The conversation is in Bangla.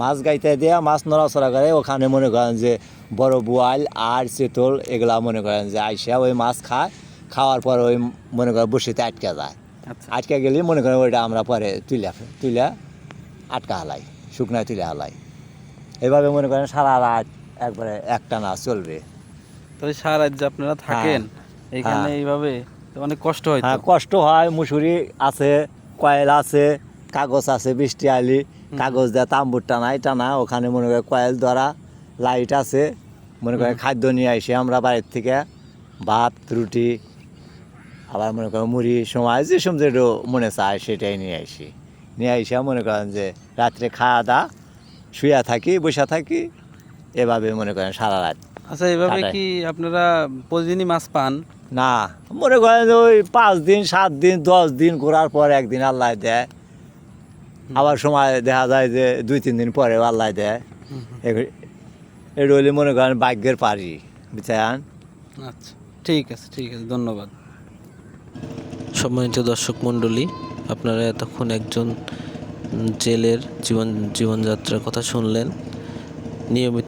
মাছ গাইতে দেওয়া মাছ নড়াচড়া করে, ওখানে মনে করেন যে বড় বোয়াল আর চেতল এগুলা মনে করেন যে আইসা ওই মাছ খায়, খাওয়ার পর ওই মনে করেন বসিতে আটকে যায়। আচ্ছা আটকে গেলে মনে করেন ওইটা আমরা পরে তুলে আটকা হালাই, শুকনায় তুলে হালাই। এভাবে মনে করেন সারা রাত একবারে একটানা চলবে। তো সারা রাত যে আপনারা থাকেন এইখানে এইভাবে, তো অনেক কষ্ট হয়। হ্যাঁ, কষ্ট হয়। মুসুরি আছে, কয়েল আছে, কাগজ আছে, বৃষ্টি আলি কাগজ দেয়, তাম্বুর টানা ওখানে মনে করেন কয়েল ধরা, লাইট আছে, মনে করেন খাদ্য নিয়ে আসি আমরা বাড়ির থেকে, ভাত রুটি, আবার মনে করেন মুড়ি, সময় যে সময় যেটা মনে চায় সেটাই নিয়ে আসি। নিয়ে আসা মনে করেন যে রাত্রে খাওয়া দাওয়া, শুয়ে থাকি, বসে থাকি, এভাবে মনে করেন সারা রাত। আচ্ছা, এইভাবে কাটাই। কি আপনারা প্রতিদিনই মাছ পান? না, মনে করেন যে ওই 5 দিন 7 দিন 10 দিন ঘোরার পর একদিন আল্লাহ দেয়, আবার সময় দেখা যায় যে 2-3 দিন পরে আল্লাহ দেয়। এটা হলে মনে করেন ভাগ্যের পারি, বুঝছেন। আচ্ছা, ঠিক আছে, ধন্যবাদ। সম্মানিত দর্শক মণ্ডলী, আপনারা এতক্ষণ একজন জেলের জীবনযাত্রার কথা শুনলেন। নিয়মিত